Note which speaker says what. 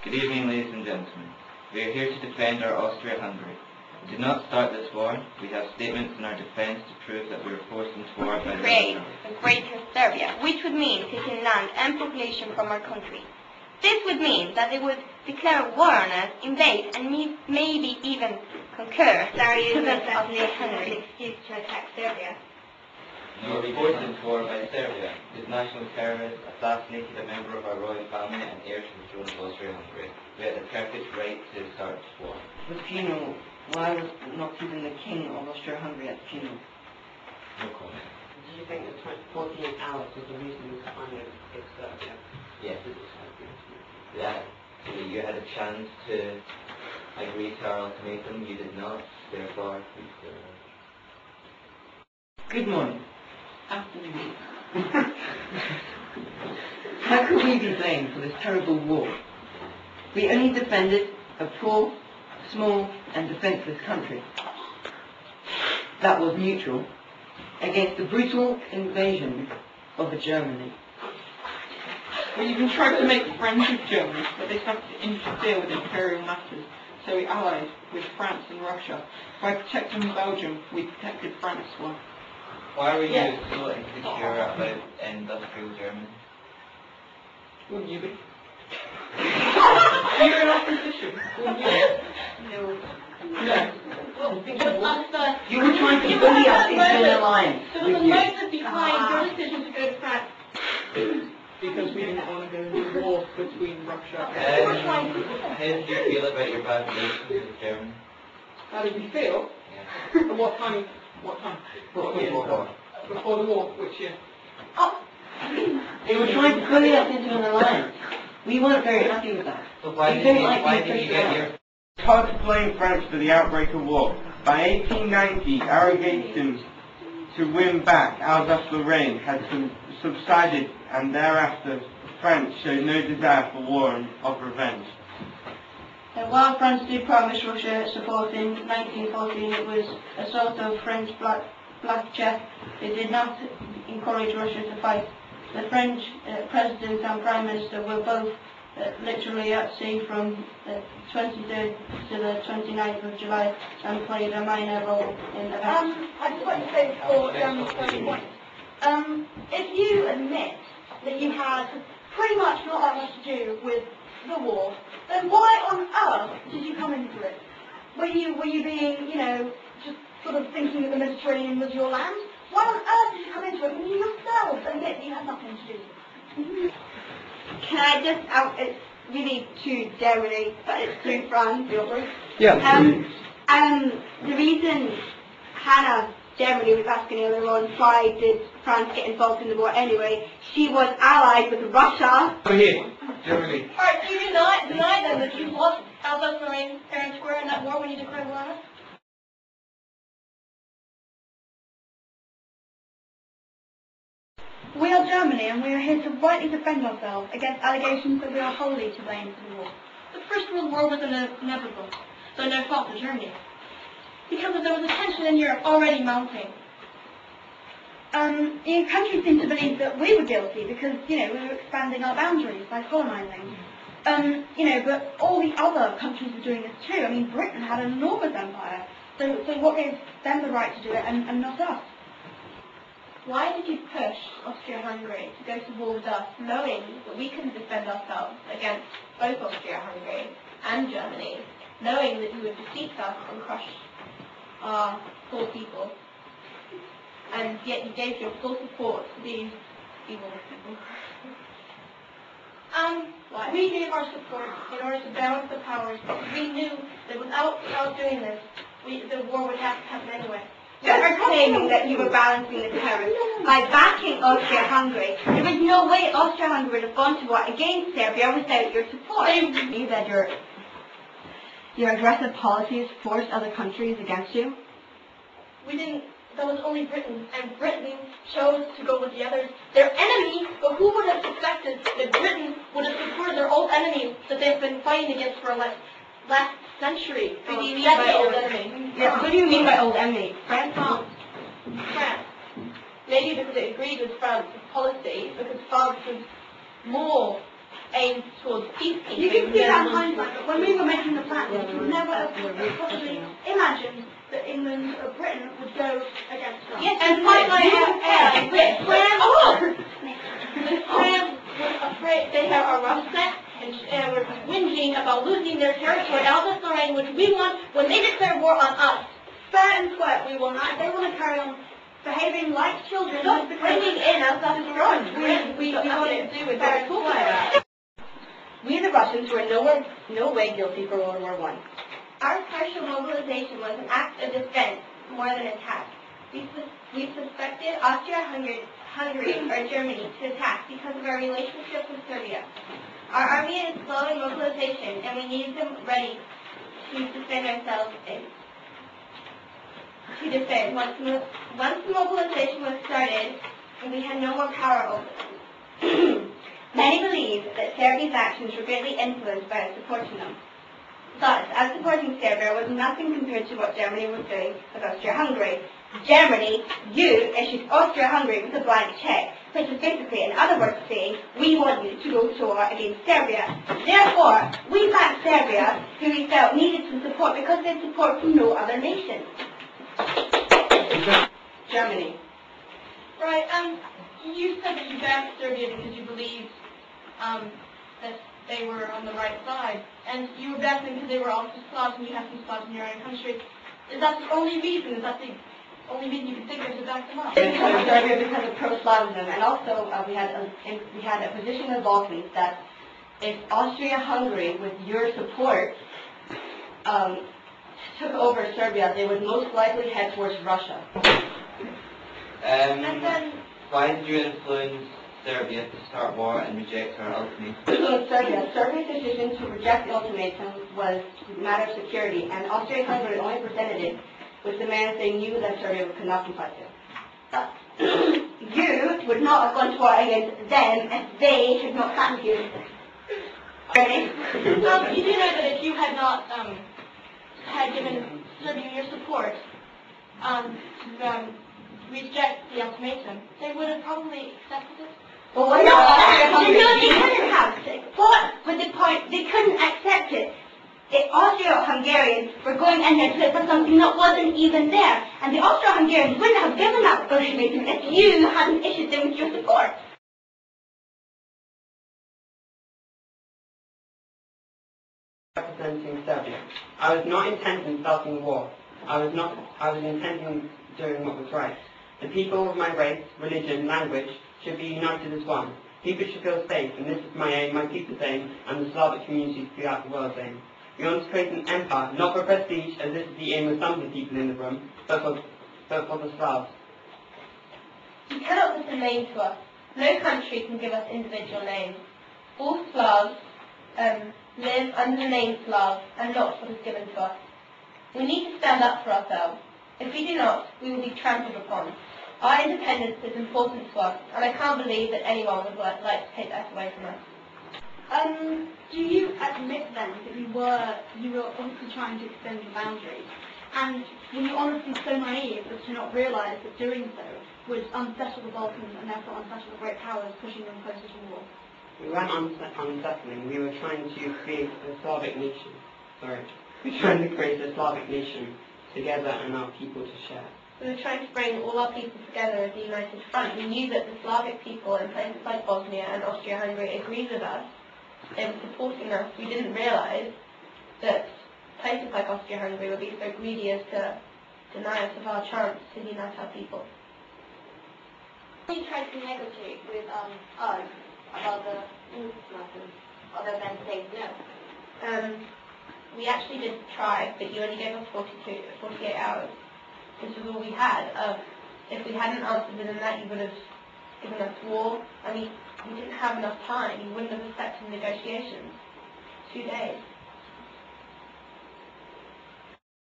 Speaker 1: Good evening, ladies and gentlemen. We are here to defend our Austria-Hungary. We did not start this war. We have statements in our defence to prove that we were forced into war by the
Speaker 2: create a greater Serbia, which would mean taking land and population from our country. This would mean that they would declare war on us, invade, and maybe even conquer the citizens of Hungary.
Speaker 3: An excuse to attack Serbia.
Speaker 1: We were forced into war by Serbia. These national terrorists assassinated a member of our royal family and heir to the throne of Austria-Hungary. We had the perfect right to start this war.
Speaker 4: The funeral. Why was not even the king of Austria-Hungary at the funeral?
Speaker 1: No comment.
Speaker 5: Do you think that 48 hours was the reason to finally get Serbia?
Speaker 1: Yes, it is. Yeah, you had a chance to agree to our ultimatum. You did not. Therefore,
Speaker 4: Good morning.
Speaker 5: Afternoon.
Speaker 4: How could we be blamed for this terrible war? We only defended a poor, small and defenceless country that was neutral against the brutal invasion of Germany.
Speaker 6: We even tried to make friends with Germany, but they started to interfere with imperial matters, so we allied with France and Russia. By protecting Belgium, we protected France as well.
Speaker 1: why were you so insecure about industrial Germany?
Speaker 6: Wouldn't you be? You're in opposition, wouldn't you?
Speaker 3: No.
Speaker 6: No.
Speaker 3: Well, because that's the...
Speaker 4: You were trying to bully us into an alliance
Speaker 3: There was
Speaker 4: with
Speaker 3: a
Speaker 4: you.
Speaker 3: motive behind your decision to go to France.
Speaker 6: Because we didn't want to go into war between Russia
Speaker 1: How
Speaker 6: and
Speaker 1: did you feel about your bad relations with Germany?
Speaker 6: How did we feel?
Speaker 1: Yeah.
Speaker 6: At what time? What time?
Speaker 1: Before
Speaker 6: What year?
Speaker 1: the war.
Speaker 6: Before the war, which year?
Speaker 3: Oh!
Speaker 4: They were trying to bully us into an alliance. We weren't very happy with that.
Speaker 1: So why
Speaker 4: We
Speaker 1: did
Speaker 4: don't
Speaker 1: you,
Speaker 4: like
Speaker 1: why
Speaker 4: being
Speaker 1: did you
Speaker 4: pushed
Speaker 1: get
Speaker 4: around.
Speaker 1: your...
Speaker 7: It's hard to blame France for the outbreak of war. By 1890, arrogance to win back Alsace-Lorraine had subsided, and thereafter France showed no desire for war and of revenge.
Speaker 8: While France did promise Russia support in 1914, it was a sort of French black check. They did not encourage Russia to fight. The French President and Prime Minister were both literally at sea from the 23rd to the 29th of July and played a minor role in events.
Speaker 3: I just want to say before further point. If you admit that you had pretty much not that much to do with the war, then why on earth did you come into it? Were you being, just sort of thinking that the Mediterranean was your land? Why on earth did you come into it when you yourselves admit that you had nothing to do with it?
Speaker 2: Can I just it's really to Germany, but it's through France.
Speaker 7: Yeah.
Speaker 2: The reason Hannah Germany was asking earlier on why did France get involved in the war anyway, she was allied with Russia.
Speaker 7: Over here, Germany.
Speaker 3: Alright, do you deny then that you lost Alsace-Lorraine fair and square in that war when you declared war on us?
Speaker 8: We are Germany and we are here to rightly defend ourselves against allegations that we are wholly to blame for the war.
Speaker 3: The First World War was inevitable, though no fault of Germany, because there was a tension in Europe already mounting.
Speaker 8: The country seemed to believe that we were guilty because, we were expanding our boundaries by colonising. But all the other countries were doing this too. I mean, Britain had an enormous empire, so what gave them the right to do it and not us?
Speaker 3: Why did you push Austria-Hungary to go to war with us, knowing that we couldn't defend ourselves against both Austria-Hungary and Germany, knowing that you would defeat us and crush our poor people, and yet you gave your full support to these evil people? We gave our support in order to balance the powers, but we knew that without doing this, the war would have to happen anyway.
Speaker 2: You are claiming that you were balancing the powers by backing Austria-Hungary. There was no way Austria-Hungary would have gone to war against Serbia without your support.
Speaker 8: You that your aggressive policies forced other countries against you?
Speaker 3: We didn't. That was only Britain, and Britain chose to go with the others. Their enemy, but who would have suspected that Britain would have supported their old enemy that they've been fighting against for last century?
Speaker 2: What do you mean
Speaker 3: That's
Speaker 2: by
Speaker 3: the old
Speaker 2: old
Speaker 3: enemy.
Speaker 2: Yeah, what do you mean by old enemy? France?
Speaker 3: France. Maybe because it agreed with France's policy, because France was more aimed towards peacekeeping.
Speaker 9: You can see that in hindsight, but when we were making the plan, we would never have possibly imagined that England or Britain would go against us.
Speaker 3: Yes, and my France was afraid they had our upset and were whinging about losing their territory, Alsace-Lorraine, which we want when they declare war on us.
Speaker 9: Fair and square, we want that. If they want to carry on behaving like children,
Speaker 3: Stop bringing in Alsace-Lorraine. We got nothing to do with fair and square. We the Russians were no way guilty for World War I.
Speaker 2: Our partial mobilization was an act of defense more than attack. We suspected Austria-Hungary or Germany to attack because of our relationship with Serbia. Our army is slow in mobilization, and we needed them ready to defend ourselves Once the mobilization was started, we had no more power over them. Many believe that Serbia's actions were greatly influenced by us supporting them. Thus, us supporting Serbia was nothing compared to what Germany was doing with Austria-Hungary. Germany, you issued Austria-Hungary with a blank check, which is basically, in other words, saying, we want you to go to war against Serbia. Therefore, we backed Serbia, who we felt needed some support because they had support from no other nation.
Speaker 3: Germany. Right, you said that you backed Serbia because you believed that they were on the right side, and you were backing them because they were also Slavs and you have some Slavs in your own country. Is that the only reason? Is that the only reason you can think of to back them up?
Speaker 10: Serbia because of pro-Slavism, and also we had a position in the Balkans that if Austria-Hungary, with your support, took over Serbia, they would most likely head towards Russia.
Speaker 1: Why did you influence Serbia to start war and reject our ultimatum?
Speaker 10: Serbia's decision to reject the ultimatum was a matter of security, and Austria-Hungary only presented it with demands they knew that Serbia could not comply to.
Speaker 2: You would not have gone to war against them if they had not thanked you.
Speaker 3: You do know that if you had not had given Serbia your support to reject the ultimatum, they would have probably accepted it.
Speaker 2: Well, no, they couldn't have. What was the point? They couldn't accept it. The Austro-Hungarians were going in there to look for something that wasn't even there, and the Austro-Hungarians wouldn't have given that ultimatum if you hadn't issued them with your support.
Speaker 5: Representing Serbia. I was not intending starting the war. I was intending doing what was right. The people of my race, religion, language should be united as one. People should feel safe, and this is my aim, my people's aim, and the Slavic communities throughout the world's aim. We want to create an empire, not for prestige, as this is the aim of some of the people in the room, but for the Slavs.
Speaker 2: You cannot put a name to us. No country can give us individual names. All Slavs live under the name Slav, and not what is given to us. We need to stand up for ourselves. If we do not, we will be trampled upon. Our independence is important to us, and I can't believe that anyone would like to take that away from us.
Speaker 9: Do you admit then that you were obviously trying to extend the boundaries, and were you honestly so naive as to not realise that doing so would unsettle the Balkans and therefore unsettle the great powers pushing them closer to war?
Speaker 5: We weren't unsettling, we were trying to create a Slavic nation. We were trying to create a Slavic nation together and our people to share.
Speaker 2: We were trying to bring all our people together as a united front. We knew that the Slavic people in places like Bosnia and Austria-Hungary agreed with us. They were supporting us. We didn't realise that places like Austria-Hungary would be so greedy as to deny us of our chance to unite our people.
Speaker 3: You tried to negotiate with us about the ultimatum, other than saying no.
Speaker 2: We actually did try, but you only gave us 48 hours. This was all we had. If we hadn't answered within that, you would have given us war. I mean, we didn't have enough time. You wouldn't have accepted negotiations. 2 days.